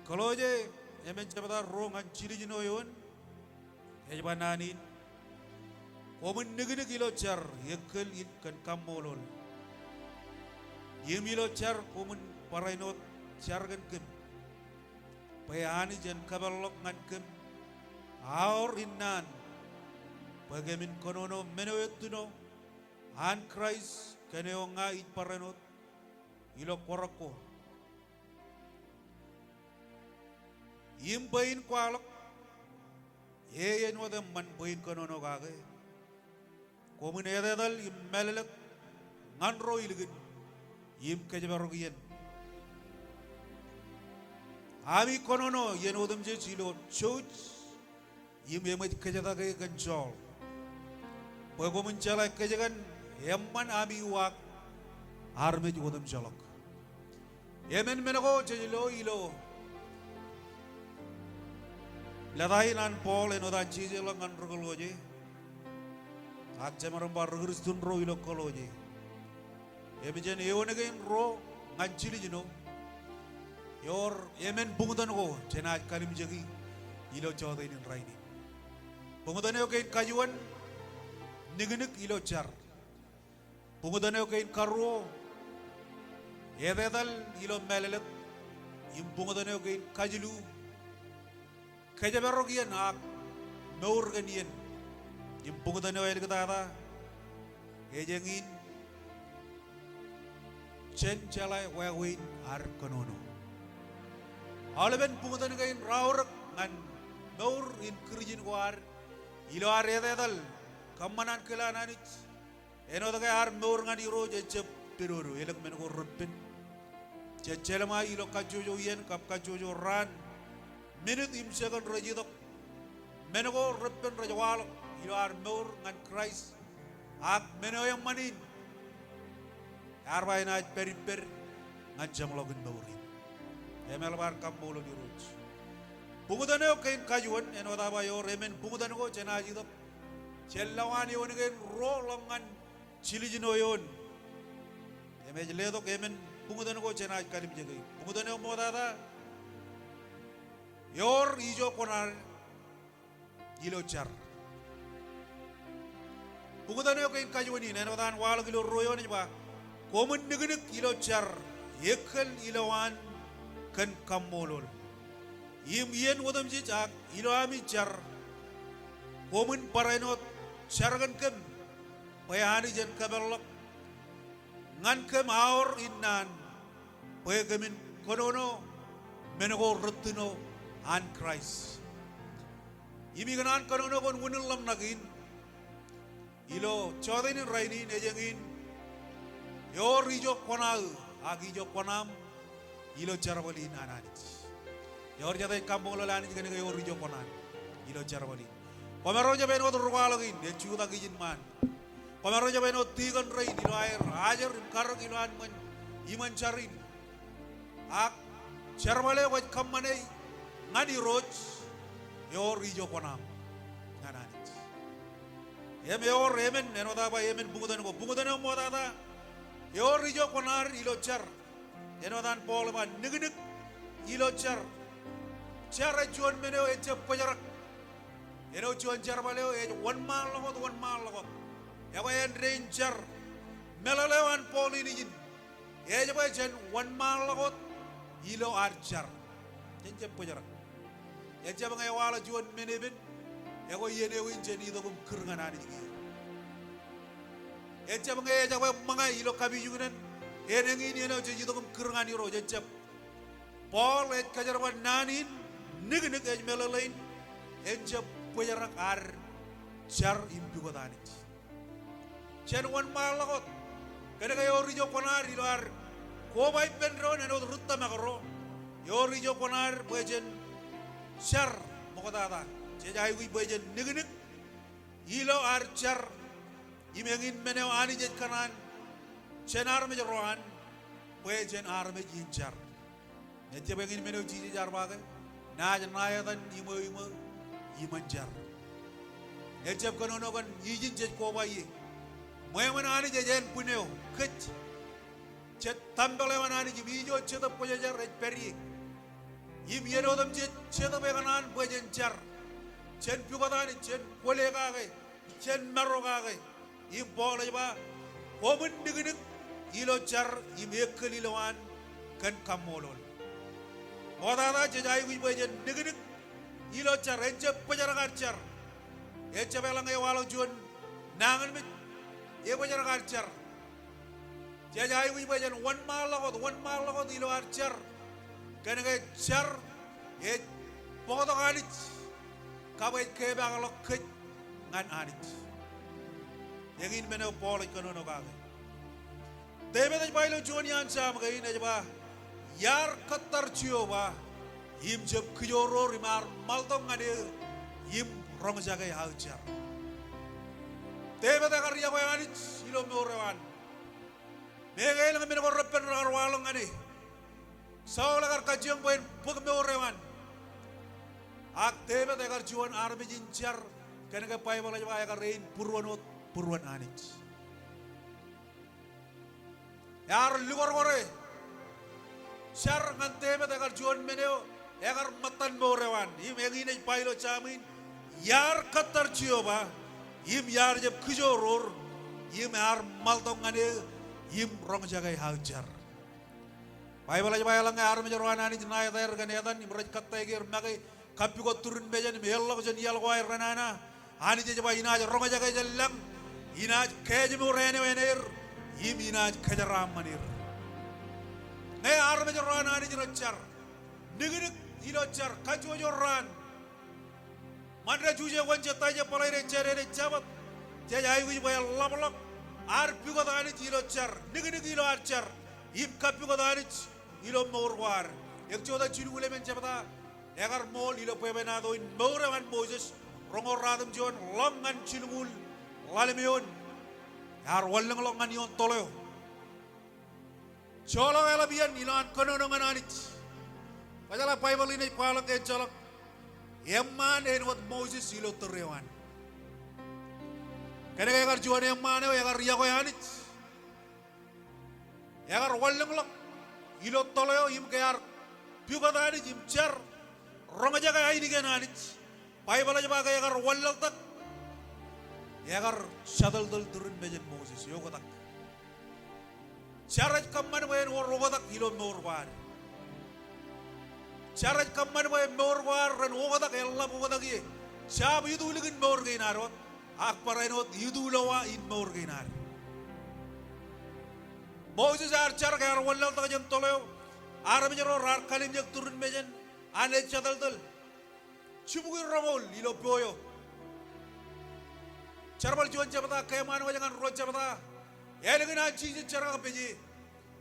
Kalau je emen cepata rongan ciri jinoyon, hejbananin, komen negeri kilo car, yekel in kan kamolol, yemilo car komen parainot car kan kem, payani jen kabalok ngan kem, aur innan, bagaimana konono menewetuno, an Christ keneo ngai parainot, ilo korako. Bain Kwalok yen wada man bain konono kage komun edadal melelek nganro ilgin kejabarogiyen ami konono yen odam je chilo church yemet kejada ke kanjol bagomun chala kejagan yamman ami wak arme odam jalok yemen menago chilo ilo Ladai nan Paul enodan chije lo ngan rogoloje. Akja maramba rogistun ro ilo koloje. Ebijen eonegen ro ngan chili jino. Yor yemen bungudan go chena kalim jagi ilo choda inin raini. Bungudan okein kajuan niginik ilo char. Bungudan okein karro yededal ilo melelet. Im bungudan okein kajilu. Kaja berogian ak meurganian jimpung tane wae kita ada kejengin chen chalai wawin ar konono alben pungutan kain raur ngan meur in kerjin war ilo ar edal kamanan kelananit eno daga ar meur ngan iro jecep piruru elek men ko ruppin jecelma ilo kajojo yen kap kajojo ran minute im second rajidok menego repen rajawal ilo ar meur ngan Christ ak meno yang manin arba ina periper ngan jamlogun meurin emel bar kambolo di ruj bungudane o kain kajuan eno daba yo remen bungudane ko chena jidok chellawani wonigen ro longan chilijino yon emej ledok emen bungudane ko chena kalim jegi bungudane o modada yor ijo konar ilo char bungudane o kain kajuani neno dan wal gilo royo ni ba komun niginik ilo char yekel ilowan kan kamolol yim yen wodam jijak ilo ami char komun parainot chargan kem bayani jen kabelok ngan kem aur innan pegemin konono menego rutuno an Christ imi ganan konono kon wunulam nagin ilo chodain raini nejengin yor ijo konal agi jo konam ilo charwali nananit yor jadai kambolo lani gane yor ijo konal ilo charwali komero jabe no turwalogin de chuda gijin man komero jabe no tigan rain ilo air ajar kar ilo an man iman charin ak charwale waj kamane ngadi roj yor ijo konam nananit yor yemen enoda ba yemen bungudan mo dada yor ijo konar ilo char enodan Paul man niginik ilo char char juan meneo eche pajarak eno juan char baleo e one man lagot yago en rain char melalewan Paul ini jin e jaba chen one man lagot ilo ar char eche pajarak eche bangay wala juan meneben yago yene win chen ido kum kurnganani jigi eche bangay jaba mangay ilo kabi jugunen enengi ni eno je kum kurngan iro eche Paul et kajarwan nanin niginik ej melalain eche pajarak ar char impigo danit chen one man lagot kada kayo rijo konar ilo ar ko bay penro eno rutta magaro yo rijo konar bejen char mokodada je jay wi bejen niginik ilo ar char imengin meneo ani je kanan chen arme rohan bejen arme jinchar nete bengin meneo jiji jar bagai na dan imo imanjar nete kono kan yijin je ko bayi moy manani je jen puneo kech cet tambale manani je bijo cet pojajar rej peri im yen odam je cheda beganan bojen jar chen pugodan chen kolega ga chen maroga ga im bola ba komun digidik ilo jar im ekeli lawan kan kamolol modada je jay wi bojen digidik ilo jar enje pajaragar jar enje belang e walo jon nangan mit e pajaragar jar je jay wi bojen one mile ilo archer kan ga jar e podo galit kabay ke bagalok ke ngan anit yagin mena bol kono gaga debe de bailo jonian sam ga ina ba yar katar chiyo ba him jeb kjoro rimar malto ngade him rong jaga haujar debe de garya ko anit ilo morewan megay lang mena ko repen rawalong ngade saula gar kajeng boen pug morewan ak tebe tegar juan arme jincar kena ke pai bola jaba agar rein purwan anit yar lugar gore shar ngan tebe tegar juan meneo agar matan morewan him egine pai lo chamin yar katar chioba him yar jeb kujoror him yar maltong ngane him rong jagai hajar pai bola jaba lang arme jorwan anit naya ter ganedan imraj katai ger magai kapi ko turun bejan melo jan yal ko ranana ani je ba ina ronga jaga jallang ina keje mo rene wener yim ina kajaram manir ne arme jorana ani jrochar nigir ilo char kajo joran mandra juje wonje taje polai re chere re jabat je jai wi ba lablok ar pi ko ani ilo char nigir ilo archar yim kapi ko ani ilo morwar ek joda chilu le men jabata egar mol ilo pebenado in morewan Moses rongor radam jon longan chilmul lalemion yar wallang longan yon toleo cholo elabian ilan kononongan anit pajala bible ini Kwalok e cholok emman en wat Moses ilo torewan kene egar jon emman e egar yago anit egar wallang lok ilo toleo im kayar piugadani im char ronga jaga ini kan anit pai bala jaba ga yagar wallal tak yagar shadal dal turun bejen Moses yogo tak charaj kamman waen rogo tak hilo morwar charaj kamman waen morwar ran wogo tak ella wogo tak ye chab yudu ligin mor geinarot ak parainot yudu lawa in mor geinar Moses ar char ga wallal tak jen toleo arabi jero rar kalim jak turun bejen ane chadal dal chibugi rongol ilo boyo charbal juan jabata kayman wajangan ro jabata elegina chiji charaga peji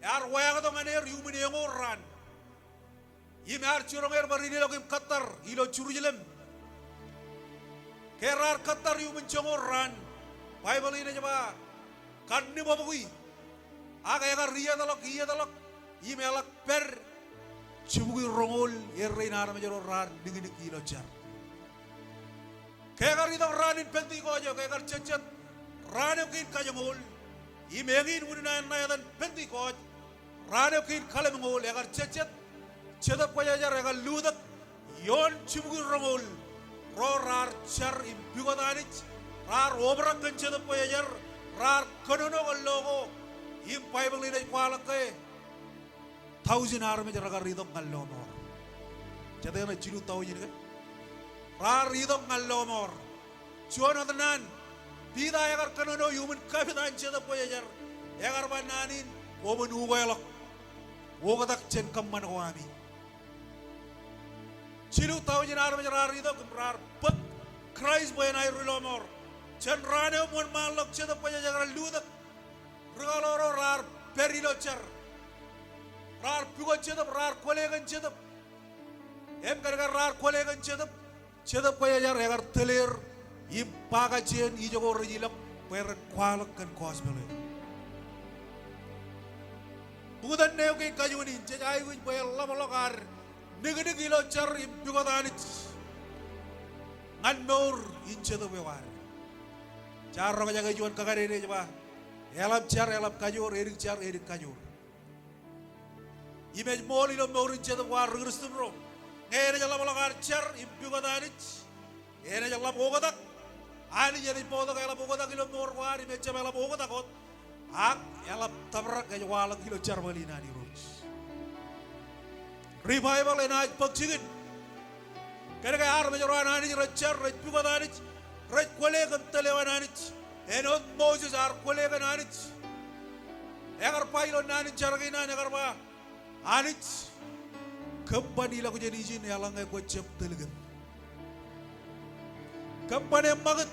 yar wayaga do ngane yumini ngoran yimar churonger barini lo kim qatar ilo churujilem kerar qatar yumin chongoran bible ina jaba kanni babugui aga yaga riya dalok yimelak per chibugi rongol yerrein arme jero rar dingin kilo jar kegar idam ranin penti ko aja kegar cecet ranem kin kajangol imengin unina nayadan penti ko ranem kin kalemngol egar cecet cedap ko aja egar ludak yon chibugi rongol ro rar char imbigodanich rar obrak kan cedap ko aja rar konono logo im bible ina Kwalok ke 1000 arme jaraga ridok ngallomor jadena jilu tawjin ke rar ridok ngallomor chuan odanan pida yagar kanono human kapitan cheda poyajar yagar bananin woman ugoylok wogadak chen kamman wami jilu tawjin arme jaraga ridok rar put Christ boyan ay rilomor chen rane mon malok cheda poyajar ludak regaloro rar perilo char rar pugo chedap rar kolegan chedap em gargar rar kolegan chedap ko yajar yagar teler im paga chen i jogo rejilak per Kwalok kan kosbele budan neo ke kajuni jai win boy lamalokar negede gilo char im pugo danit ngan nor in chedap war char ro jaga juan kagare ne jaba elap char elap kajur erik char erik kajur image mol ilo morin chedap war Kristum ro ene jalla bologar cer impuga danich ene jalla bogodak ani jadi podo kala bogodak ilo nor wari mecha bela bogodak ot ak ela tabrak ke wala kilo cer balina di roch revival enaj pagchigin kene ka ar mejo ran ani cer impuga danich raj kole kan telewan anich enot Moses ar kole kan anich egar pailo nani jargina egar ba anich kembali lagu jadi izin yalang ko cep telegem kembali magat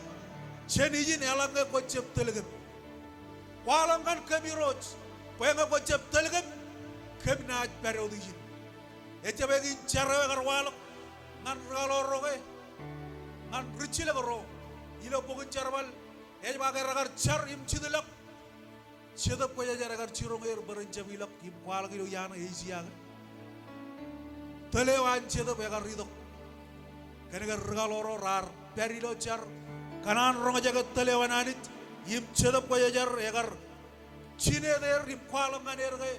jadi izin yalang ko cep telegem walang kan kemiroj penga ko cep telegem kebna baro izin echa begin charwe gar walok ngan galoroge ngan richile garo ilo pogun charbal ej bagar gar char im chidlak chedap ko jajar gar chironger berenca bilak im kwal gilo yana eisiang telewan chedap egar ridok kenegar galoro rar perilo char kanan ronga jagat telewan anit im chedap ko jajar egar chine der im kwal nganer ge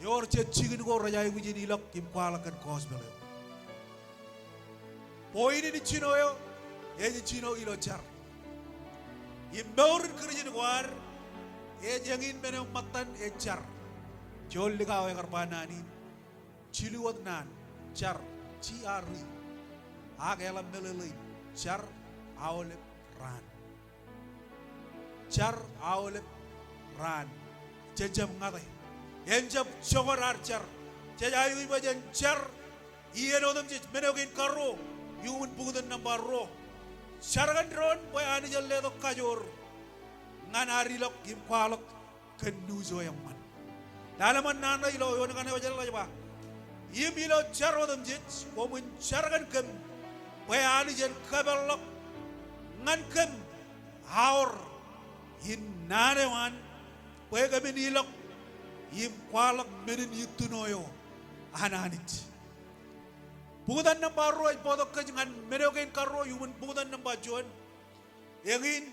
yor che chigin go rajai gujin ilak im kwal kan kosbele poini ni chinoyo eji chino ilo char im beur kerjin war ejangin mene matan echar jol ligaw egar banani chiluwat nan char chi ari agela melelei char awle ran char awle ran jejam ngade enjab chogorar char jejayu bajen char ienodam je menogin karo yumun bugudan nambar ro chargan ron boy ani jalle do kajor nganari lok kim kwalok kenuzo yang man dalaman nana ilo yon kan wajal ba yim ilo charodam jit bomun chargan kem bayani jen kabelok ngan kem haur hin nane wan boy gamin ilok yim kwalok menin yitunoyo ananit bugudan nambar ro bodok kan merogen karro yumun bugudan nambar jon yangin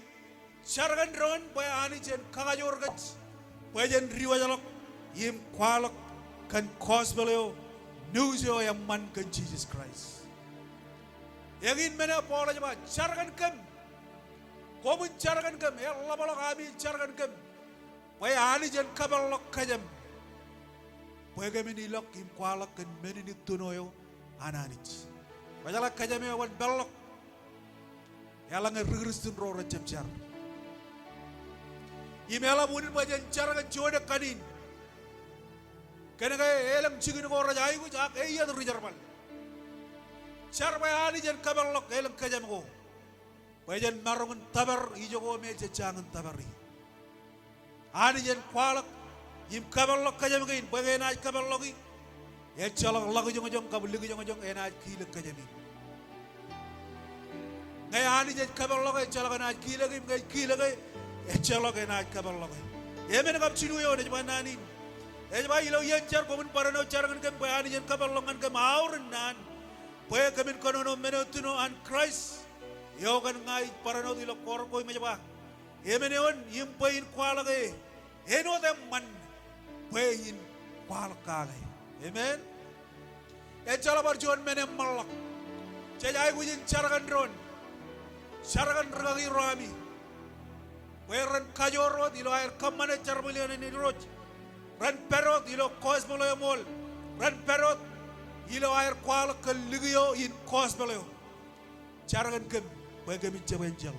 Syaragan ron boy ani jen kagajor gach boy jen riwajalok yim kwalok kan kosbeleo newsyo yang man kan Jesus Christ yangin mena pola jaba syaragan kem komun syaragan kem ya labalok ami syaragan kem boy ani jen kabalok kajam boy gamin ilok yim kwalok kan menini tunoyo ananich wajalak kajame wan belok yalang rigristin ro recep char imela munin bajen cara joda kanin kena kaya elam cigin ko raja ayu jak iya tu rijarmal char bayani jen kabalok elam kajam ko bajen marungun tabar ijo ko me cecangan tabari ani jen kwalak im kabalok kajam kain bagen aj kabalogi e chalak lagu jong jong kabul ligi jong jong enaj kile kajami ngai ani jen kabalok e chalak enaj kile ngai kile ngai echelok enaj kabalok yemen kap chinu yo ne banani ejba ilo yen char komun parano char kan kem bayani jen kabalok kan kem auren nan boy kemin kono meno tuno an Christ yo kan ngai parano dilo kor koy mejba yemen on yim pain kwalage eno dem man pain kwalkage amen echala barjon menem malak cejay gujin char kan ron char kan ragi rami Weran kajorot ilo air kamane charbelian ni roj ran perot ilo kosbolo mol ran perot ilo air kwal ke ligio in kosbolo charagan kem bagami jabanjal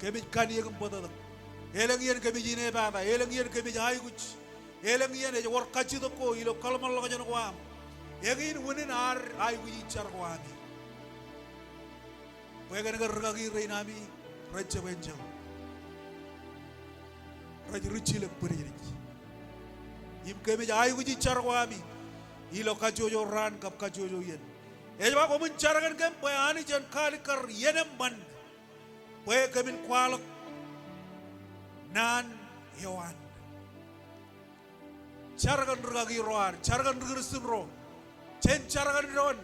kemi kan yegum bodo elang yen kemi jine baba elang yen kemi jay guch elang yen e wor kachi do ko ilo kalmal lo jon ko am yegin wonin ar ay guji char ko ami wegan gar ragi reinami Raja benjang, raja rucil beri. Im kami jai uji carwami, ilo kajojo ran kap kajojo yen. Ejba komun caragan kem, bayani jan kali kar yenem man, bay kamin kwalok nan hewan. Caragan ragi roar, caragan rugurusun ro, jen caragan ron,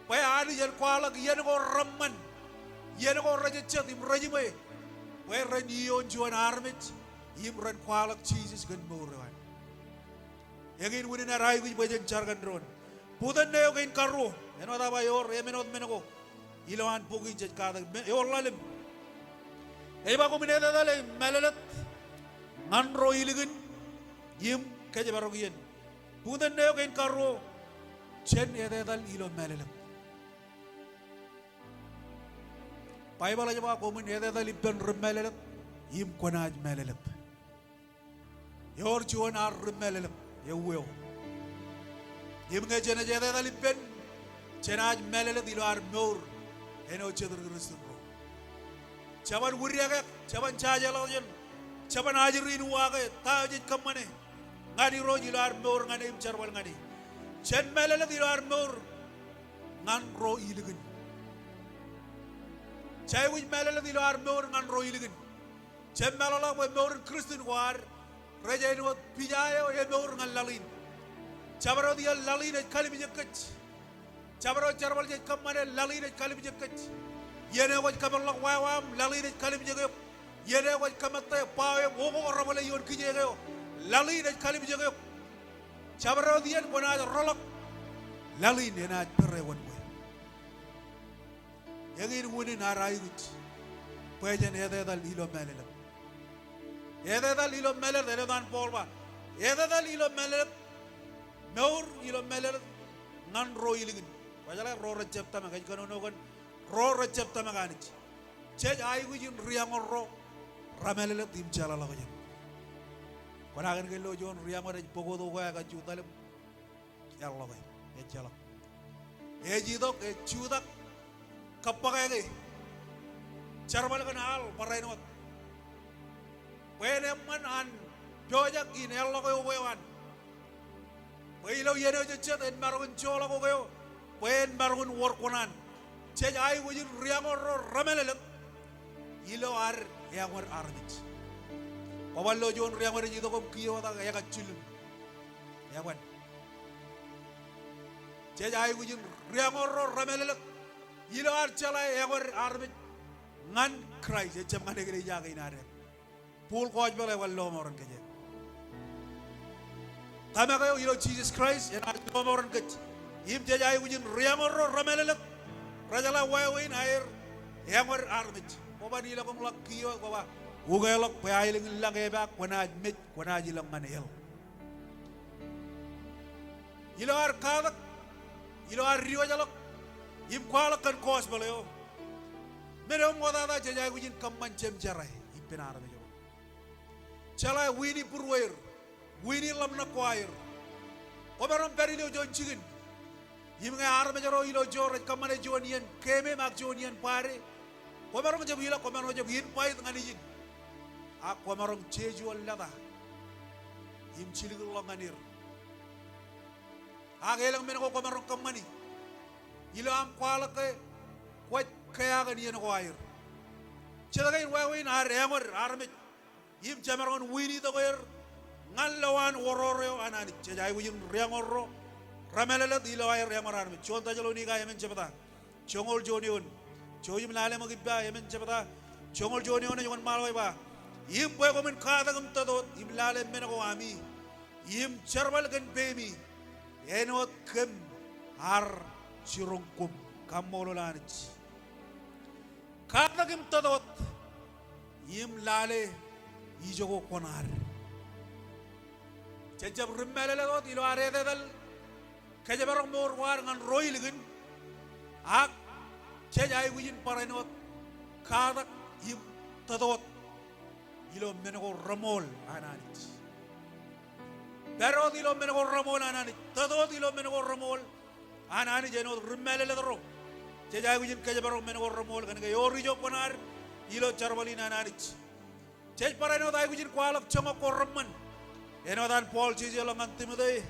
bayani jan kwalok yen ko ramman. Yen ko raja chat im raja me we ran yon juan armit im ran kwalak Jesus gan moran yagin wini na rai wi bajen chargan ron Pudan neo kain karu. Eno da ba yor emenot menoko. Iloan pugi jet kada yor lalim. Eba ko mineda dale melalet. Nganro iligin. Yim kaje barogiyen. Pudan neo kain karu. Chen ede dal ilo melalet. Bible aja ba ko mineda dal ibben melalet. Yim konaj melalet. Yor juan ar melalet. Yeweo. Yim nge jene jede dal ibben. Chenaj melalet ilo ar meur. Eno chedur Kristus bro. Caban wuriaga, caban caja lawan, caban ajirin waga, tajid kamane. Ngadi roji lar meur ngadi imcarwal ngadi. Chen melalet ilo ar meur. Ngan ro iligin. Chay wij melalet ilo ar meur ngan ro iligin. Chen melalet we meur Kristus war. Raja ino pijayo ye meur ngan lalin. Cabaro dia lalin et kali bijekach. Cabaro carwal je kamane lalin et kali bijekach. Yene waj kamalak wawam lalin et kali bijekach. Yene waj kamate pawe wogo ramale yon kijekach. Lalin et kali bijekach. Cabaro dia kona rolak. Lalin ena perre wanwe. Yagin wuni narayut. Pejan ede dal ilo melalet. Ede dal ilo melalet ede dan polba. Ede dal ilo melalet. Meur ilo melalet ngan ro iligin. Wajala ro recep tama kaj kanono kan ro recep tama kanich. Cej ay gujin riangor ro ramelalet tim chala la kajin. Konagan ke lo jon riangor ej pogo do ga ka chutalem. Yalla kay e chala. E jidok e chudak kapagay. Charbal kan al parainot. Wene man an jojak in yalla koy wewan. Wailaw yeno jecet en marun chola ko kayo. Wen marun workonan. Cej ay wujin riangor ramelalet. Ilo ar yangor armit. Pawallo jon riangor jido ko kiyo ta ya kachulum. Yawan. Cej ay wujin riangor ramelalet. Ilo ar chala yangor armit. Ngan Christ ecem ngane gede jaga inare. Pul koj bale wallo moron keje. Tama kayo ilo Jesus Christ en alto moron kech. Yim jajay wujin riamor ramelalet. Rajala wayawin air yangor armit. Boba nila kong lakkiyo baba. Ugaylok payailing lang eba kwanaj mit kwanaj ilang manel. Ilo ar kadak. Ilo ar riwa jalok. Yim kwalak kan kos balayo. Merong wadada jajay wujin kamman cem jaray. Ipinar me jo. Chala wini purwair. Wini lam na choir. Oberon perilo jon chigin. Yim nga arme jaro ilo jor kamane jonian keme mak jonian pare. Oberon jab ilo komano jab yin pait ngani yin. A komaron cheju lada. Yim chiligul langanir. A gelang men ko komaron kamani. Ilo am kwala ke kwat kaya ganian choir. Chilagay wawin ar yamor arme. Yim jamaron wini the choir. Ngan lawan wororeo anani cejay wujin riangorro ramelalet ilo ay riangor arme chonta jalo ni ga yemen chepata chongol jonion choyim lale magibba yemen chepata chongol jonion yon malway ba yim boy ko men kada gum tadot yim lale men ko ami yim charbal gan bemi enot kem ar chirongkum kamolo lanich kada gum tadot yim lale ijogo konar Cecep rimelele dot ilo arede dal kejebarong mor war ngan roy ligin ak cejay wujin paranot kadak yim tadot ilo menego ramol ananit darot ilo menego ramol ananit tadot ilo menego ramol anani jeno rimelele dro cejay wujin kejebarong menego ramol kan yori jo konar ilo charbalin ananit cej paranot ay wujin kwalak chama korman Eno dan Paul cici lo ngantimede,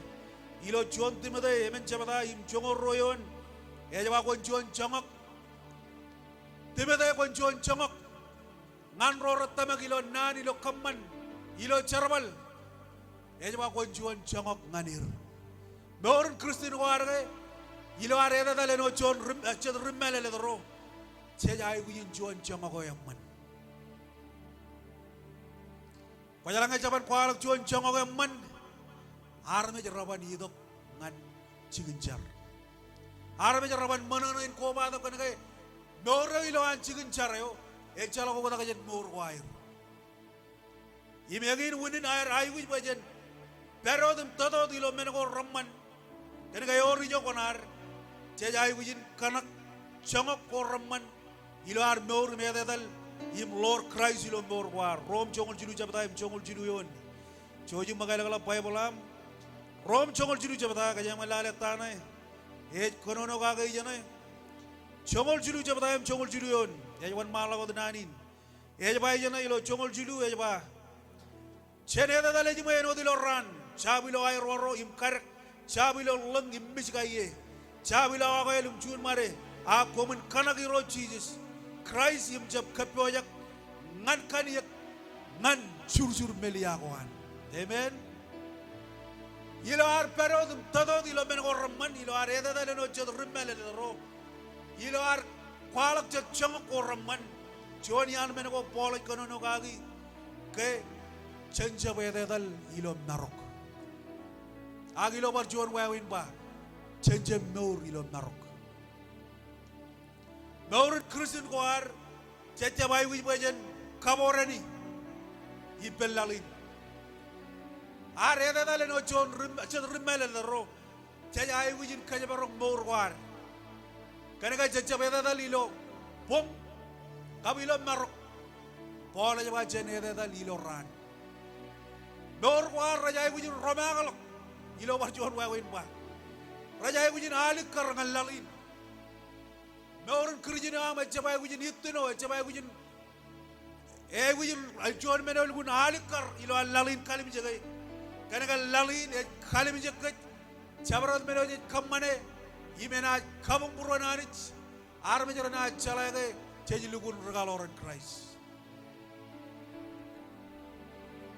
ilo John timede, emen cebada im jongor royon, ejawa kon John jongok, timede kon John jongok, ngan rorotama ilo nan ilo kaman, ilo cerbal, ejawa kon John jongok nganir. Meorun Kristin warga, ilo areda daleno John ced rimmele ledro, cejai guyin John jongok oyamman. Pajalang jaban kwalak John jongok oyamman. Arme jeraban hidop ngan cigencar. Arabe jaraban mananain ko ba kan kay Moro ilo an chicken charayo e chala ko ka jet mor wair imagine winin air ai wi bajen pero dem todo ilo men ko ramman kan kay ori jo konar che ai wi kanak changok ko ramman ilo ar mor me dal im Lord Christ ilo mor war rom chongol jilu jabata im chongol jilu yon choji magala kala bible am rom chongol jilu jabata ka jam lale tanai e konono ka ga jana chongol jilu jabata im chongol jilu yon e wan mala ko nanin e ba jana ilo chongol jilu e ba chene da dale ji mo dilo ran chabilo ay roro im kar chabilo lang im misgaye chabilo ko elum chun mare a komun kanagi ro Jesus Christ im jab kapyo yak ngan kan yak ngan sur melia koan amen ilo ar pero dum todo ilo men ko ramman ilo ar eda dale no jod rimmele ro ilo ar kwalak jod chang ko ramman joni an men ko pol kono no gagi ke chenja bede dal ilo narok ag ilo bar jon wawin ba chenja nor ilo narok nor Christian ko ar chenja bay wi bajen kaborani ibellalin ar eda dal no jon rim jod rimmele ro chenja ay wi jin kanya barok nor ko ar kana ga chenja bede dal ilo bom kabilo narok pola jaba jen eda dal ilo ran Nor war raja ibu jin romagal ilo bar jon wawin ba raja ibu jin alik kar ngalalin nor kirjin ama jaba ibu jin itno jaba ibu jin ibu jin al jon menol gun alik kar ilo alalin kalim jagai kana lalin kalim jagai jabarat menol jin kamane imena kabung buronanich arme jarana chalage chejilugun regaloran Christ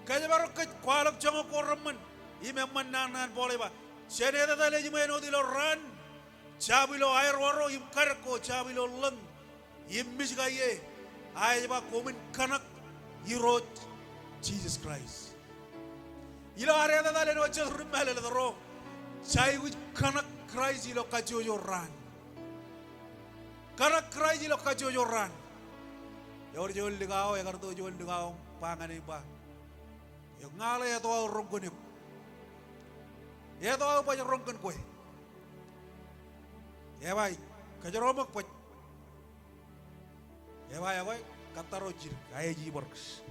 kaya baru ke Kwalok jango korman ime nan boleh ba sene da dale jime no dilo ran chabilo air waro im karko chabilo lang im misgaye ay ba komin kanak yirot Jesus Christ ilo are da dale no ches rumale da ro chai wi kanak Christ ilo kajojo ran kanak Christ ilo kajojo ran yor jol ligao ya karto jol ligao pangane ba yung ngala ya toa ronggon yuk ya toa pa yung ronggon ko ya bay kajaromak pa ya bay away kataro jir kaya ji works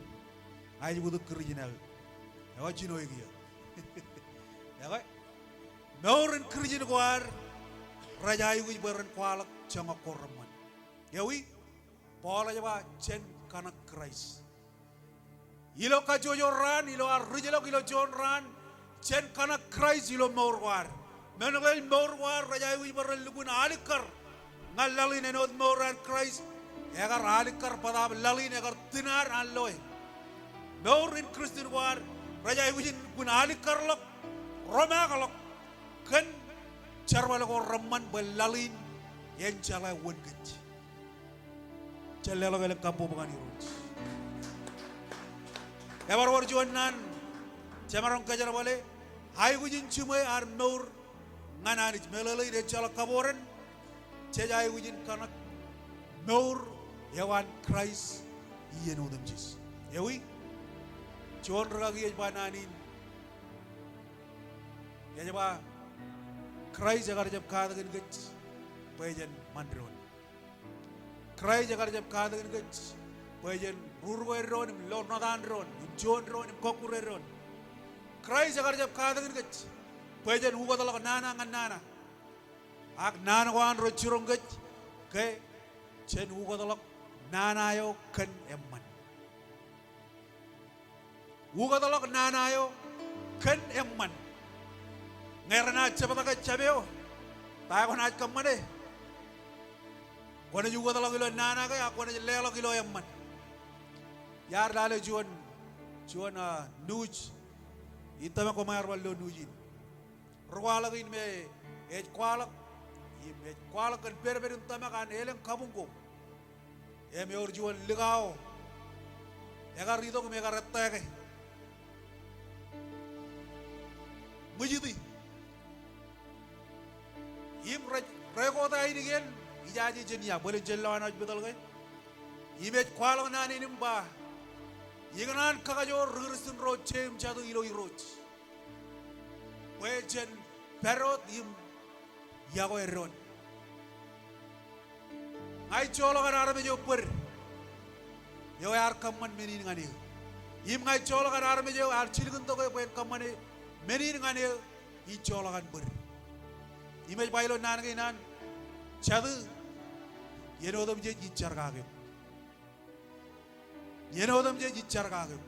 ay budu original ya way jino yuk ya bay naurin kerjin kuar raja ayu baran Kwalok jangok korman ya wi pola jaba chen kanak Christ ilo kajojoran ilo arrijelo ilo jonran chen kana Christ ilo morwar menogel morwar raja wi baral lugun alikar ngalalin enod moran Christ egar alikar pada lalin egar tinar alloy norin Christian war raja wi gun alikar lok roma kalok kan charwala ko ramman belalin yen chala wongej chalelo gele kampo bangani rut ebar war juanan jamarong kajar bale hai wujin cuma ar nor nganani melalui de chala kaboren cejai wujin kanak nor yawan Christ iye no dem jis yawi jon ragi bananin ya jaba Christ jagar jab kada gen gech pejen mandron Christ jagar jab kada gen gech pejen rurgo ron lor nadan ron jon ron kokure ron Christ agar jab kada gech pejen ugo dalak nana ngan nana ak nana wan ro chirong gech ke chen ugo dalak nana yo kan emman ugo dalak nana yo kan emman ngerna chapata ka chabeo ta ko na kamane kone ugo dalak ilo nana ka akone lelo kilo emman yar dale juan nuj itama ko mayar wallo nujin rwala gin me e kwalak kan berber tama kan elen kabungko e me or juan ligao egar rido ko me gar tege mujidi im rekota ini gen ijaji jenia boleh jelawan aj betul kan imet kwalok nani nimba yignan kakajo rursun rocem jadu ilo iroj wejen perot im yago eron ai cholo kan arame jo per yo ar kamman menin ngani im ngai cholo kan arame jo ar chilgun to ko pen kamane menin ngani I cholo kan per imej bailo nan ngai nan chadu yenodam je jichar kagem yenodam je jichar kagem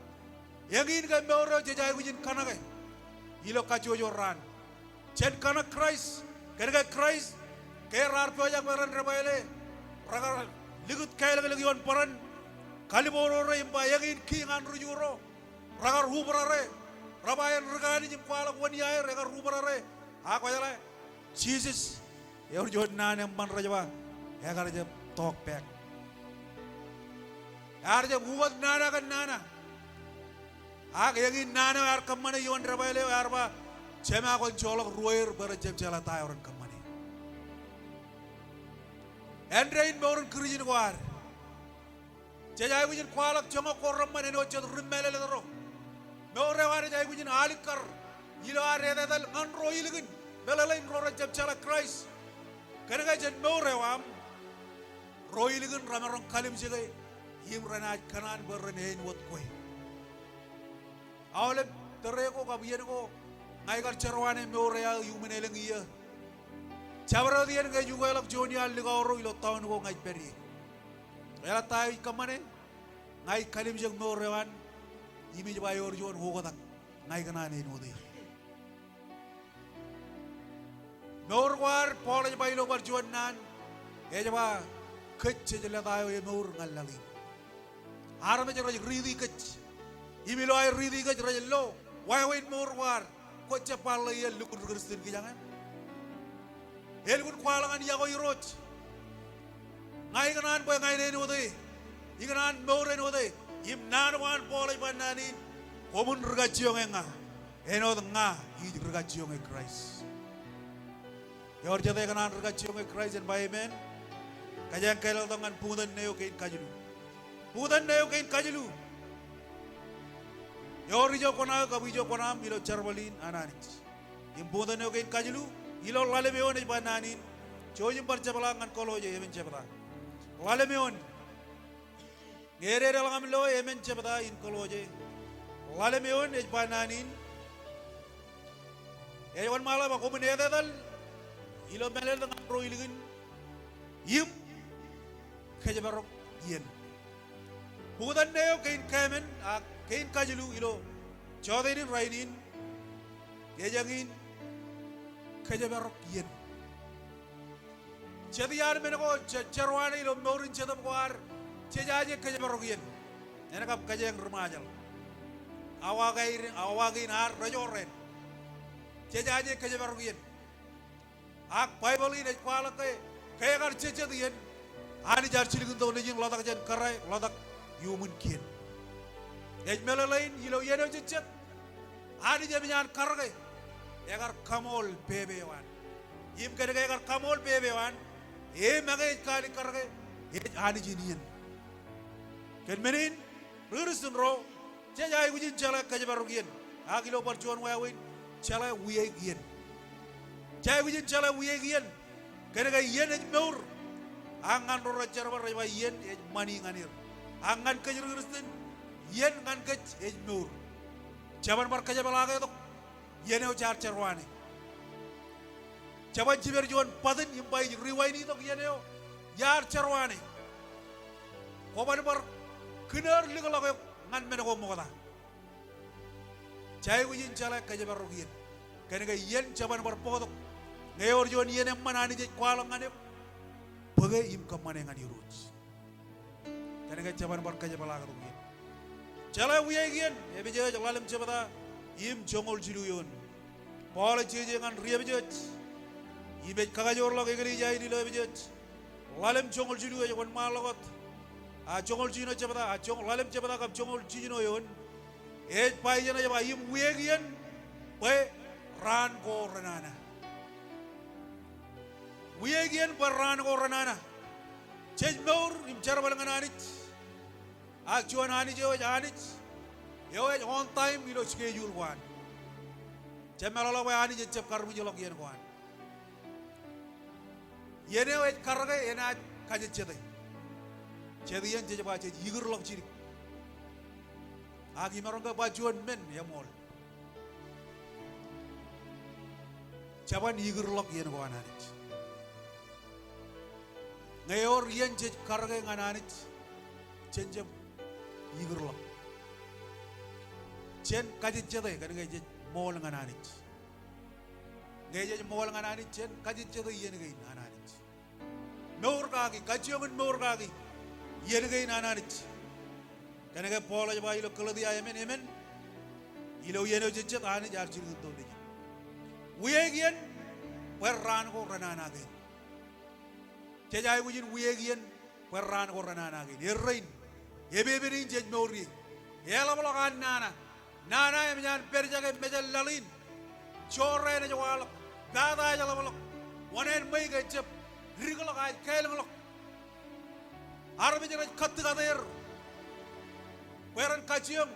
yangin kan meoro je jai gujin kanage ilo kajojo ran chen kana Christ kerga Christ kerar pojak meran rebaile ragar ligut kaila lagi on paran kaliboro re imba yangin kingan rujuro ragar hubrare rabayan regani jim kwala wani ay ragar hubrare ako yala Jesus yor jod nan emban rajaba yagar je talk back yar je buat nana kan nana ag yangin nana yar kamane yon rebaile yar ba chema kon cholok ruer ber jem chala tayoran kamane endrain borun krijin war jajai gujin kwalak jongo koram mane no chod rimmele le ro no reware jai gujin alikar ilo are dal ngan ro ilgin belalain ro jem chala Christ kanaga jen no rewam ro ilgin ramarong kalim jige yim ranaj kanan berren hein wot koy awle tereko kabien ko ngai kar cerwane me ore ya yumene lengiya chabro dien ga juga lak joni al ga oro ilo taun ko ngai peri ela tai kamane ngai kalim jeg me ore wan yimi jaba yor jon ho godak ngai kana ne no de nor war pole jaba ilo bar jon nan e jaba kecce jela dayo e nor ngalali arame jeg raj ridi kecc yimi lo ay ridi kecc raj lo why wait more war ko cepal ya lukun Kristen ki jangan elgun kwalangan ya ko irot ngai kanan boy ngai ne no de iganan more no de im nan wan bolay bananin komun rga jiong nga eno nga i rga jiong e Christ yor jade kanan rga jiong e Christ and by amen kajang kailal dangan pundan neo kain kajulu Yori jo kona kabi jo kona milo charbalin ananich. Impuda ne okain kajulu ilo lale meon e bananin. Chojim parchabalangan koloje yemen chebada. Lale meon. Ngere dalang lo yemen chebada in koloje. Lale meon e bananin. E wan mala ba komun e dal ilo melel dengan pro iligin. Yim kejebarok yen. Pudan ne okain kamen ak kain kajulu ilo choderin rainin gejangin kejabarok yen chediyar menako cherwane ilo morin chedam war chejaje kejabarok yen enakap kajang rumajal awagain har rajoren chejaje kejabarok yen ak bible ine kwalake kayagar cheched yen ani jar chiligun to nejing lodak jen karai lodak yumun kien Ejmelalain ilo yeno jecet ani jamian karge egar kamol bebewan im kene egar kamol bebewan e mage kali karge e ani jinien ken menin rurusun ro jajai gujin chala kajabarugien agilo parjuan wawin chala wiegien jai gujin chala wiegien kene ga yen ejmeur angan ro rajarbar rewa yen ej mani nganir angan kajrurusun yen ngan gej ejmur jaban bar kaja balaga to yene o char charwane jaban jiber jon paden imbai riwaini to yene o yar charwane ko ban bar kinar ligala ko ngan men ko mo kata jay ko yin chala kaja bar yen kene ga yen jaban bar podo ngayor jon yene manani je kwala ngane bage im kamane ngani ruj kene ga jaban bar kaja balaga to Chala wiyegian, ebeje jalalem cebada, im jongol jiluyon. Paul jeje ngan riyebeje, ibej kagajor lo kegeli jai di lo ebeje. Lalem jongol jilu ya wan malagot. A jongol jino cebada, a jongol lalem cebada kap jongol jino yon. Pai jana jaba im wiyegian, pai ran ko renana. Wiegien Baran or Ranana. Change more in Charabalanganit. Actuan Anijo Janit. You on time, you know, schedule one. Chamalala Anij Chakarvijologian one. Yeno at Karaga and at Kajachede. Chedian Jabache, Yigur of Chiri. Agimaranga Bajuan men, Yamol. Chaban Yigur Lock Yen one at it. Nayor Yen Karaga and Anit. Change of Yigur Lock. Chen Kajachede, can get more than an anit. Gage more than an anit, Chen Kajachede yen again an anit. Morgagi, Kachum and Morgagi, yen again an anit. Can I get Paul by local the Iman Amen? Ilo Yeno Jachet Anit Archie. We again were ran or Ranana again. Jai Win we again were ran or Ranana again. Ye rain, ye baby in Jet Mori, Yellow Nana. Nana Emjan Perjaga Majal Lalin, Chore and Jawal, Gada Jalamalo, one end make a chip, Rigolo, Kalamalo, Arbitrate cut together. Where on Kachum?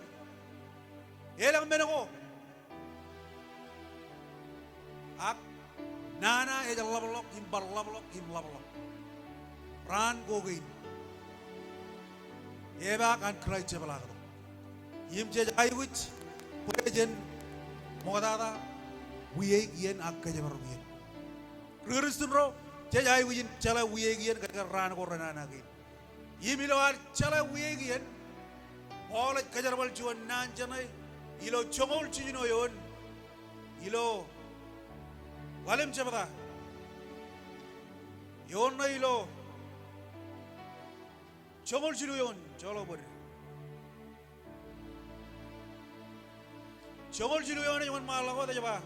Elam Menago. Up Nana is a level in Barlavalo in Lavalo. Ran Gogin. Eva and Cry Chevalago. Yim Jai which Pujan Modada, we again Akajamarugin. Christopher, Jai Win Chala we again ran or Ranana again. Yimilo Chala we again, all at Kajarwal Juan Nanjanai, Ilo Chomol Chinoyon, Ilo Walim Chabada, Yona Ilo Chomol Chinoyon, Cholobur. Chomol Chinoyon, one Malago de Java.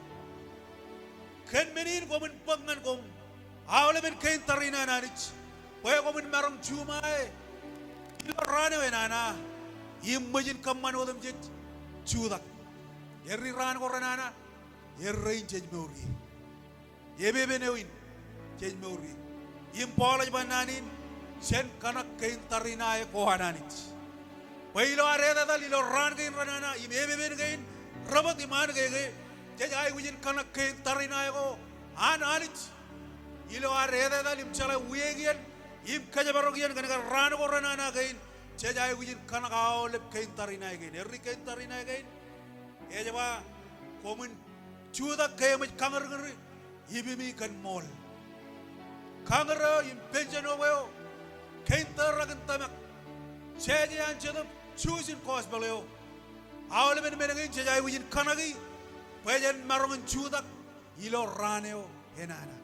Can many women pung and gum? How live in Kain Tarina Nanich? Where women marum chumai? You run away, Nana. Imagine come man with them jet. Chuda. Every ran or Nana. Every change Mori. Ye baby knowing. Change Mori. Impolage bananin. Shen Kanak Kain Tarina Kohananich. Wailo Areda, the little run gain Ranana. You may be again. Robert the man gay. Jai Win Kanak Kain Tarina. An Anich. Ilo Areda, the Limchala Wigan. Im Kajabarogian can run or Ranana again. Jai Win Kanaka Kain Tarina again. Every Kain Tarina again. Ejava Common Chuda came with Kangaroo. Ibimi can mall. Kangaroo in Penjano. Kain Taragantamak. Chedi and Chedam choosing cause below. Our living men again, Jai Win Kanagi. Wajan Maroman Chudak. Ilo Raneo Henana.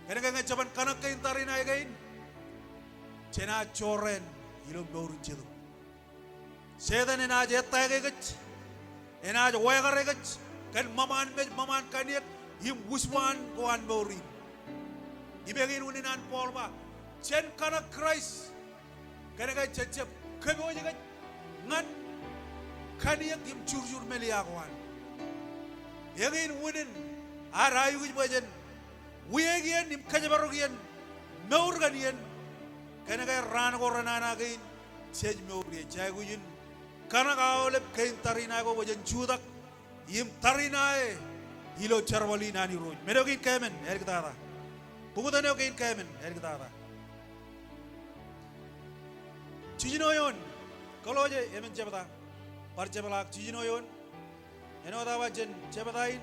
Can I get Japan Kanaka in Tarina again? Chena Choren, Ilo Boruchidu. Sedan in Aja Tagagat, and Aja Wagaregat, can Maman make Maman Kaniak, him Wuswan go on Bori. He began winning on Polva. Chen Kana Christ. Can I get Chechep? Come on, you get none. Kaniak him choose your Meliaguan. Again winning. Arai with Wajan. We again in Kajabarogian, Morganian, Kanaga ran or Ranana again, Chej Mori, Jaguin, Kanaga Olep Kain Tarinago, Wajan Chudak, Yim Tarinae, Hilo Charvalina Road, Medogin Kamen, Ergada, Puganokin Kamen, Ergada. Chinoyon, Koloje, Emin Jabada, Parchabalak, Chinoyon, and other Wajan, Jabadain.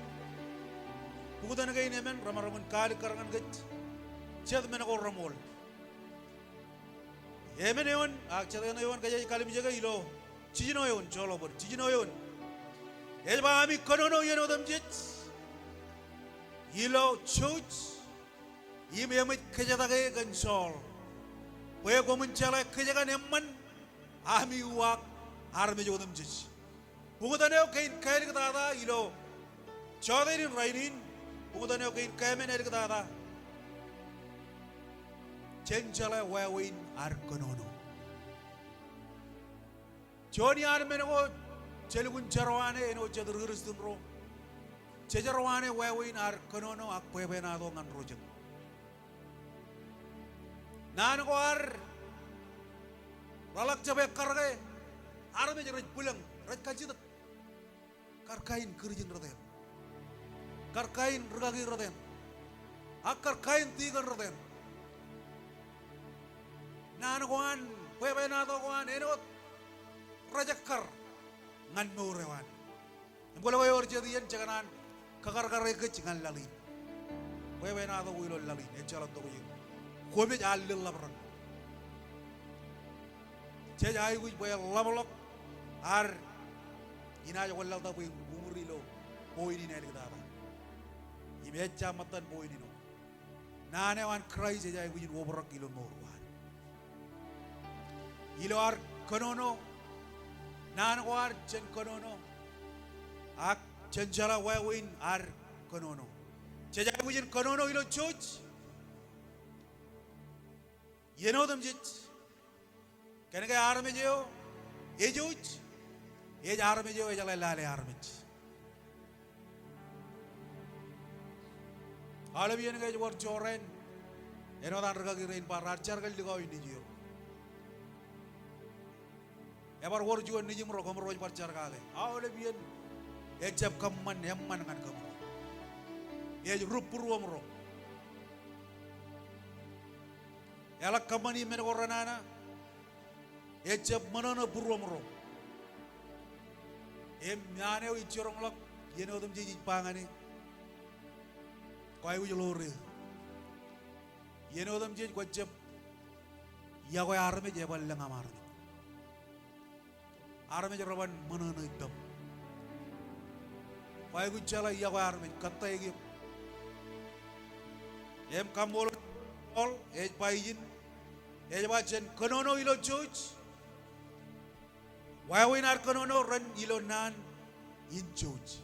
Pugutan again, Amen, Ramaraman Kali Karangan Git, Chedman or Ramol. Yemenon, Achanayon, Kaya Kalimjago, Chinoyon, Cholober, Chinoyon. Elbami Kono, you know them jets. Hilo, Church, Yimit Kajatake and Sol. Where woman Chala Kajagan Emman, Army walk, Army of them jets. Pugutanel came Kaligada, Hilo, Chodin Rainin. Pugutanel came Kamen Ergada. Chenchala Wawin Arconono. Johnny Armeno, Chelun Charoane, and Ojaduristum Ro. Chejaroane Wawin Arconono, Aquevenado and Rojan. Nan kuar lalak jabe karge arme jere pulang raj kajit karkain kerjin raden karkain regagi raden akar kain tigan raden nan kuan pepe na to kuan enot rajakar ngan murewan bola way or jadian jaganan kakar karge kecingan lali pepe na to wilo lali e jalan to yin kobe alil labran jai wi boy labalok ar ina jo wala ta boy umuri lo boy ni ne gada imecha matan boy ni no nane wan cry jai wi wobrok ilo morwan ilo ar konono nan war chen konono ak chen jara wa win ar konono jai wi konono ilo church you know them jit can I arme jo ejuj ej arme jo ejala lale arme alabian ga jor joren eno dan raga girein parar chargal diga ini jo ebar wor jo ni jimro kom roj par charga le alabian ejab kamman yamman kan kam ej rupurwam ro elak kamani men koranana ejab manana burwam ro em nyane wi jorong lak yeno dum ji pangani koy wi lore yeno dum ji ko jeb ya koy arme je bal nga mar arme je roban manana dum koy gu jala ya koy arme katta gi em kamol ol ej bayin ej ba jen konono ilo judge Wawin ar konono ren ilo nan in judge.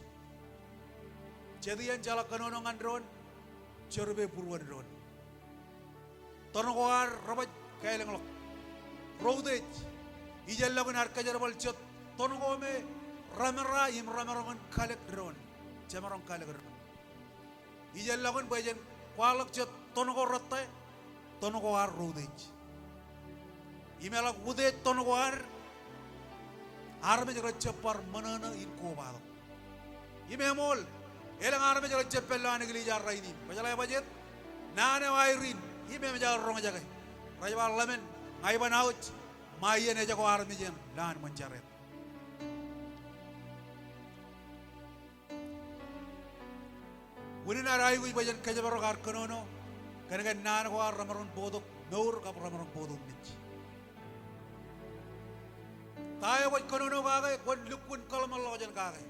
Jadi yang jala konono ngandron, cerbe purwan ron. Tono koar rabat kaya lenglok. Rodet, ijal lagun ar kajar bal cot. Tono kome ramera im ramerongan kalek ron, jamarong kalek ron. Ijal lagun bajen kwalok cot. Tono ko ratte, tono koar rodet. Imelak udet tono koar arme jara cepar manana in kobal imemol elang arme jara cepelane gili jarra ini bajala bajet nane wairin imem jara rong jaga rajwa lamen ngai banaut mayen jago arme jen lan menjaret winin arai wi bajen kajabaro gar konono kanaga nan ko ramaron bodok nur ka ramaron bodok nich tayo wat konono kagay kon lukun kalmal lojan kagay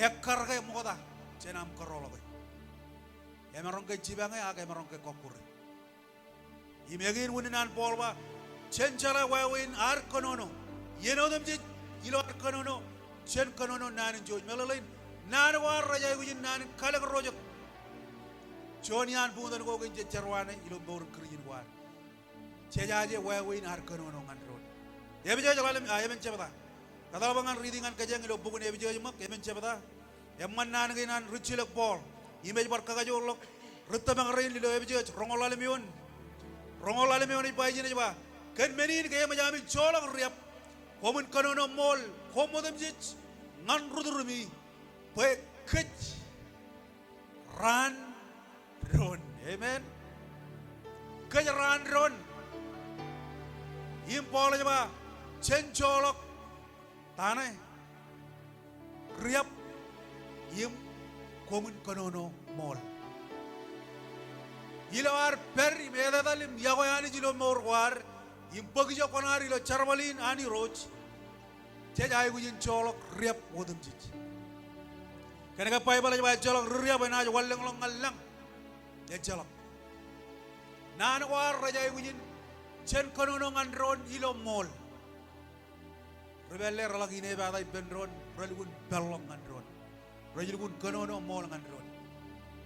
ekkar kay moda jenam karolo kay emarong kay jibangay agay marong kay kokure imegin wuninan polba chenchara wawin ar konono yeno dem jit ilo ar konono chen konono nan joj melalain nan war rajay wujin nan kala rojok jonian bundan ko gin jarwane ilo bor krijin war chejaje wawin ar konono ngandro Ebijo jalan ayam cepeda. Kata bangan readingan kajang ilo buku ni ebijo mak ayam cepeda. Emman nan ginan rucilek bol. Imej bar kagajo lok. Rutta bang rain lilo ebijo rongol alemion. Rongol alemion ipai jine jeba. Ken menin kaya majami colok riap. Komun kanono mol. Komodem jich ngan rudurumi. Baik kec. Ran ron. Amen. Kec ran ron. Impol jeba. Cencolok tanah riap yim komun konono mol ilawar perri medadalim yagoyani jilo morwar yim bagjo konari lo charbalin ani roj cejay gujin colok riap wodum jij kanaga pay bala jaba colok riap na walleng lo ngallang ya colok nan war rajay gujin cen konono ngandron ilo mol Rebelle lagi ne bada benron religun belong ngandron religun konono mol ngandron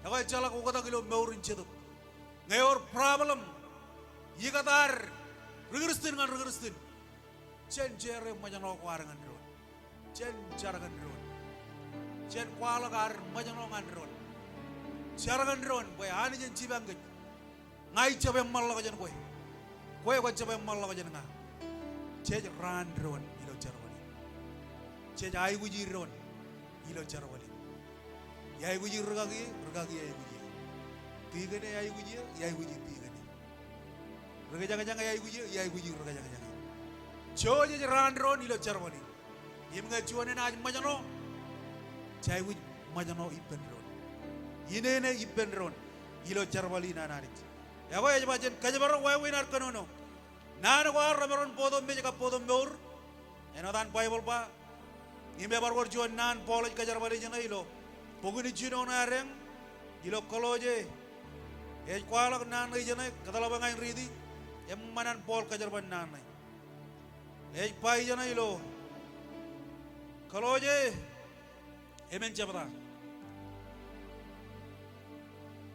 Ako chala ko kata kilo meurin cetuk ngayor problem yikatar rigerstin ngan rigerstin cen jere majano kwar ngandron cen cara ngandron cen kwala kar majano ngandron cara ngandron boy ani jen cibangge ngai cabe mal ko jen boy Kowe ko coba mallo ko jenenga. Cej randron ilo jarwali. Cej ay guji ron ilo jarwali. Yai guji rugagi yai guji. Tigane yai guji tigane. Ruga jaga yai guji ruga jaga. Choje randron ilo jarwali. Yimga chuane na majano. Chai guji majano ipenron. Yinene ipenron ilo jarwali na narit. Ya boy bajen kajabaro wai winar kanono. Nana ko rabaron podom me ka podom meur. Enodan Bible pa. Imbe barwar juan nan poloj kajarwali jana ilo. Poguni chino na reng ilo koloje. Kwalok nan ngai jana katala bangai ridi. Manan pol kajarban nan nai. Pai jana ilo. Koloje. Emen chapata.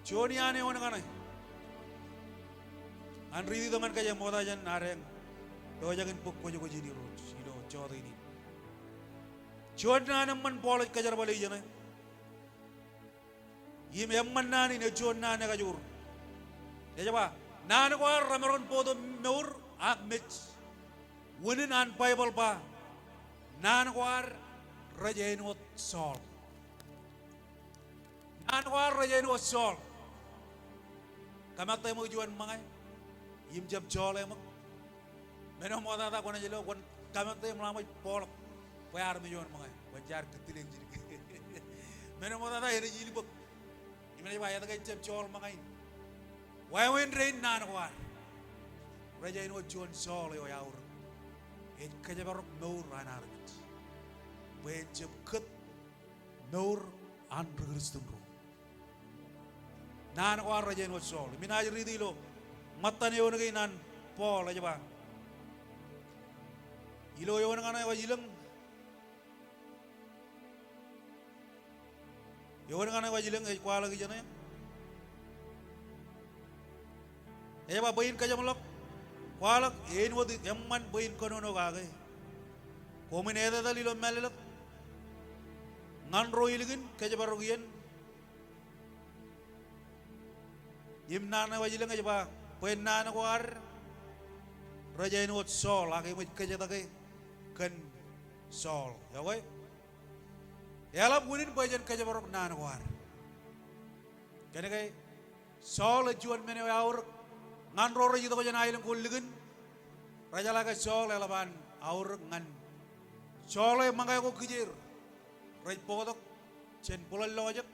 Choni ane wana kanai. An ridi dengan kaya moda jan nareng do jagin puk ko jogo jini ro silo chodo ini chod na man poloj kajar bali jana yim yamman nani ne chod na ne kajur ya jaba nan ko ramaron podo meur ak mech wonin an bible pa nan ko rajain wat sol nan ko rajain wat sol kamat mo juan mangai yim jam jole mak meno moda ta kona jelo kon kamate mlamai polok payar me yon mangai wajar ketileng jiri meno moda ta ene jili bok imene ba ya ta jam jol mangai wai wen rain nan war raja ino jon sol yo yaur et kaje barok nour anar wen jam ket nour an regristum ro nan war raja ino sol minaj ridilo Matan yo nagay nan Paul aja ba ilo yo nang anay wajilang yo nang anay wajilang ay kwala gi jana ya ba bayin ka jamlok kwala en wodi yamman bayin kono no gagay komin eda dalilo melelak ngan roiligin ka jabarugian yimna na wajilang aja ba Pena na war raja inut sol lagi mit kerja taki kan sol ya boy ya lah bunin bajan kerja barok na war kene kai sol juan mene aur ngan roro jito bajan ailen kuligen raja laga sol elaban aur ngan sol mangai ko kijir raj potok chen pulal lojak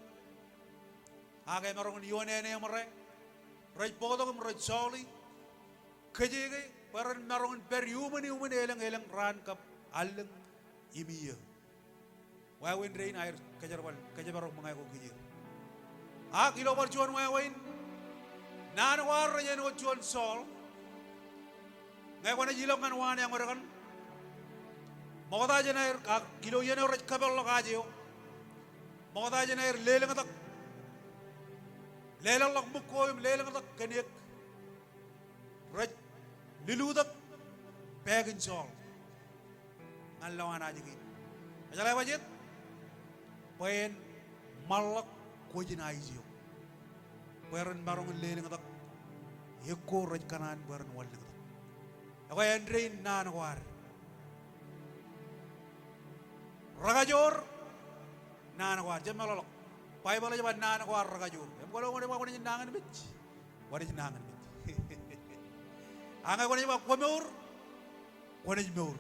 agai marong yone ne amare Raj podok raj soli kejege paran marong periuman elang ran kap alang imiya wawen rain air kejarbarok mangai ko kijir kilo barjuan wawen nan war rajen ko juan sol ngai ko na jilong kan wan yang orakan moda jenair kilo yene raj kabel lo kajeo moda jenair lelang tak lelang lak mukoyum lelang tak keniak raj liludak pegin sol ngalawan aja gitu aja wajib pen malak kojin aizio peren barong lelang tak yeko raj kanan peren wal tak ako endrein nan war ragajor nan war jemalolok pai bala jaban nan ko arga jur em ko ngone ko ni nangan bit wari nangan bit anga ko ni ba ko meur ko ni meur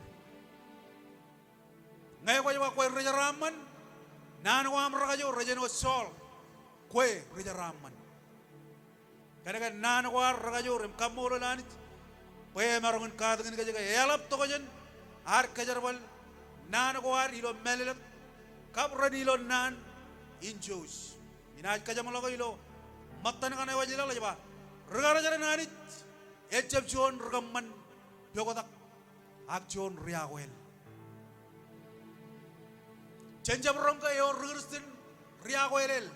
ngai ko ba ko reja raman nan ko am raga jur reja no sol ko reja raman kada nan ko raga jur em kamoro lanit pe marongen ka dengan ga yalap to ko jen ar kajarbal nan ko ar ilo melel kabra ilo nan injos minaj kaja malako ilo matan kana wajila la jaba regara jara nanit ejab jon regaman byogotak ak jon riawel jenjab rongka yo regerstin riawelel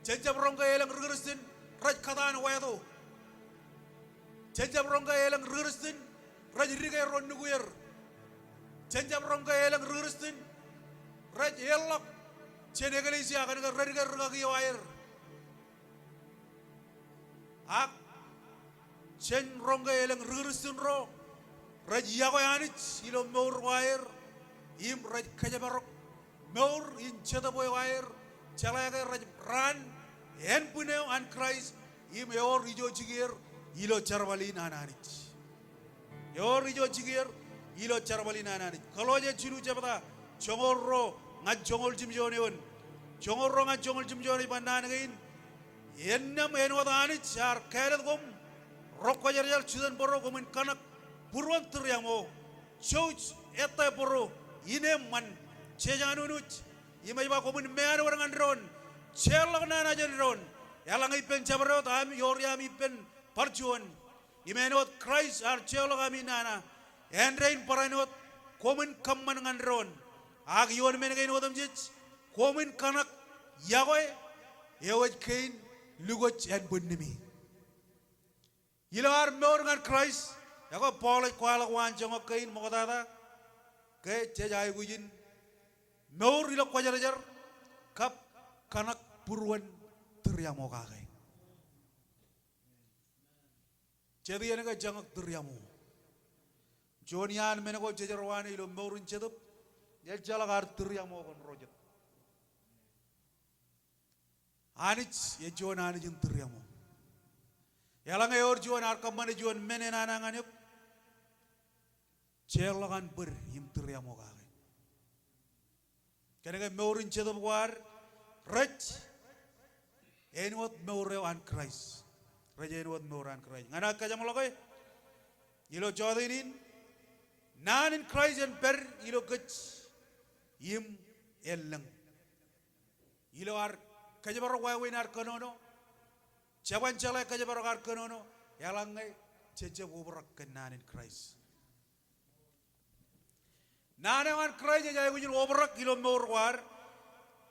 jenjab rongka yelang regerstin raj katan wayado jenjab rongka yelang regerstin raj riga ron nuguyer jenjab rongka yelang regerstin raj yelak Senegalese akan rega rega air. Ak chen ronga eleng ririsin ro raj yago yanich ilo meur wair im raj kajabarok meur in cheda boy wair chalaga raj ran en puneo an Christ im yor rijo jigir ilo charwalin ananich yor rijo jigir ilo charwalin ananich kaloje chilu jabada jongorro ngan jongol jimjoneon jongorro ngan jongol jimjone bananain ennam enwadanich char kalet gom rokko jarjar chudan borro gomin kanak purwan triamo chouch eta borro ine man chejanunuch imay ba gomin mean warangan ron chelak nana ron yalang ipen jabarot am yoryam ipen parjuan imenot Christ ar chelak aminana enrein paranot gomin kamman ngan ron ag yon men gain odam jich gomin kanak yagoy yewaj kain lugoch en bonnimi Ilar meur ngan Christ yago Paul Kwalok wan jongo kain mokodada ke jajai gujin meur ilo kwajar kap kanak purwan teriamo kagai jadi yana ka jangak teriamo jonian menego jajarwan ilo meurun cedup ya jalagar teriamo kon rojet anich ye jonani jin teriamo Yalang ayor juan arkam mana juan menen ananganip celakan ber him teriamo kagai kenega meurin cedup war rech enwat meureu an Christ rech enwat meuran Christ ngana kajam lokai ilo jodinin nan in Christ en ber ilo gech yim eleng ilo ar kajabaro wawin ar kanono Caban calai kaja barokar kenono, yalangai cece bubrak kenan in Christ. Nane wan Christ jaya gujil bubrak kilo meur war,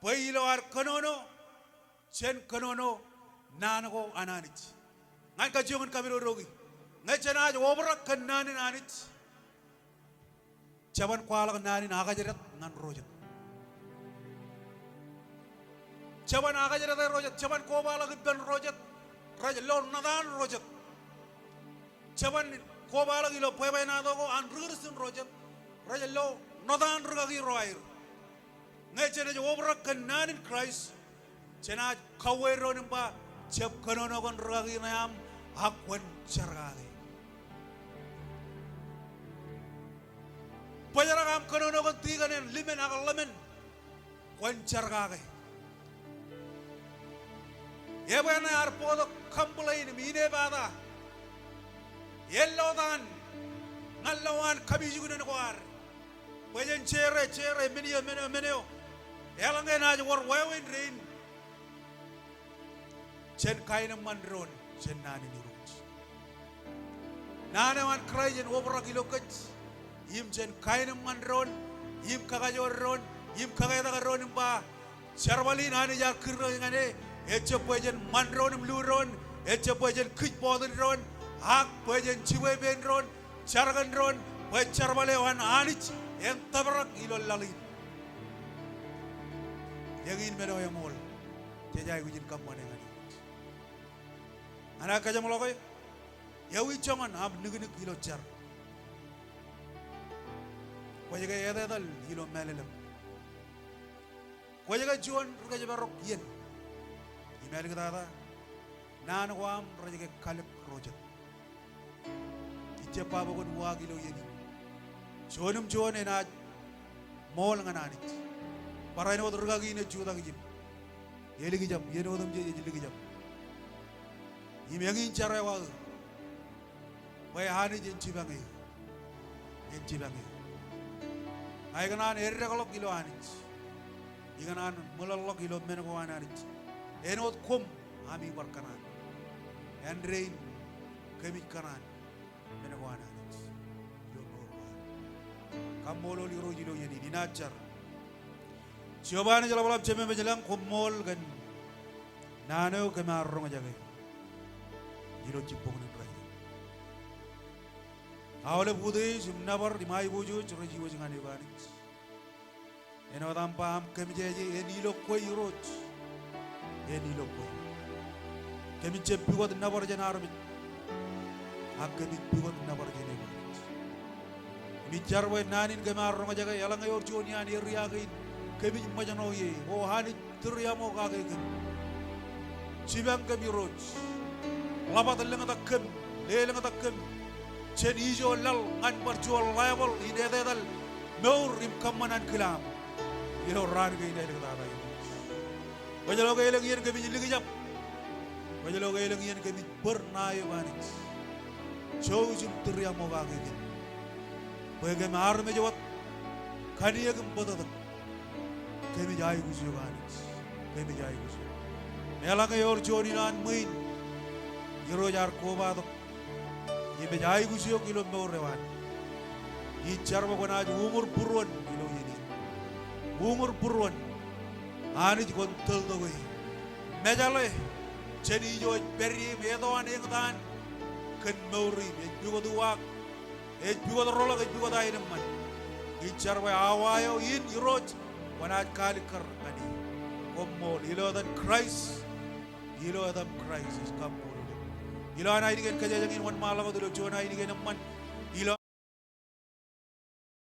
pai ilo ar kenono, cen kenono nanago ananich. Ngan kajian kami rogi, ngai cena aja bubrak kenan in anich. Caban kuala kenan in aga jerat ngan rojat. Caban aga jerat rojat, caban kobala giban rojat. Raja lor nadan rojat caban kobala gilo pebay nadogo an ririsin rojat raja lo nadan ragagi roair ngai chena jo obrak kanan in Christ chena kawero nimba chep kanono kon ragagi nayam akwan chargagi pajaragam kanono kon tiganen limen agal lemen kwan chargagi Yebana arpodo kambulain mine bada yellodan nalawan kabijigunan kwar wajan cere meneo yalangai na war wawin rain chen kain mandron chen nani nurut nana wan krajen obra kilokach yim chen kain mandron yim kagajoron yim kagayagaron ba charwali nani jar kirro ngane Echa pojen manron mluron, echa pojen kich boden ron, hak pojen ciwe ben ron, chargan ron, pojen charbalewan anich, yang tabrak ilo lalin. Yang in medo yang mol, jajai gujin kamane ngani. Anak aja molokai, yawi cuman ab nugu ilo char. Pojen kaya ada dal ilo melelem. Pojen kaya juan ruga jabarok yen. Meri kata nan wam raja kalek rojat ije pabo kon wagilo yeni sonum jone na mol nganani parai no durga gine juda gijim yeli gijam yeni odum je yeli gijam yim yangin chare wa bay hani jenchi bangi ay ganan erre kolok kilo ani iganan mulalok kilo men ko anani enot kum ami warkanan enrein kemik kanan menewana yo norwa kamolo li rojilo yeni dinachar ciobane jala balap ceme mejelang kumol gan nano kemarong jage jilo cipong ni prai awale budhe sumnabar dimai buju choro jiwo jingane bani enot ampam kemjeje enilo koi roj Eni loko, kami cepi wat nabar janarmit, akka bibbigot na barjene ba ni jarwe nanin gamar ma jaga yalanga yor joni an yeriya gain kebi majano ye o hani triya mo ga gain cibang gamiroj labat lenga takkem lenga takkem chen ijo lal an barjol liable ide dal nor im kamanan kilam ilo ran gain ide da ba wajalo ga yelang yen gabi ligi jap wajalo ga yelang yen gabi bernayo banit chojum triya mo ga gain Bagi mahar me jawat kaniya gum bododak kami jai gusiyo ganis kami jai gusiyo mela ka yor joni nan main yero jar ko ba do yibe jai gusiyo kilo me rewan yi charba ko na umur purwan kilo yini umur purwan ani kon tel do goy mejale cheni jo perri me do an engdan kan mori me jugo duwak juga terlalu juga dah ini man. Icar wa awayo in iroj wanat kali ker ani. Komol ilo dan Christ is kampur. Ilo anai dengan kerja jangin wan malam tu lo cuan anai dengan man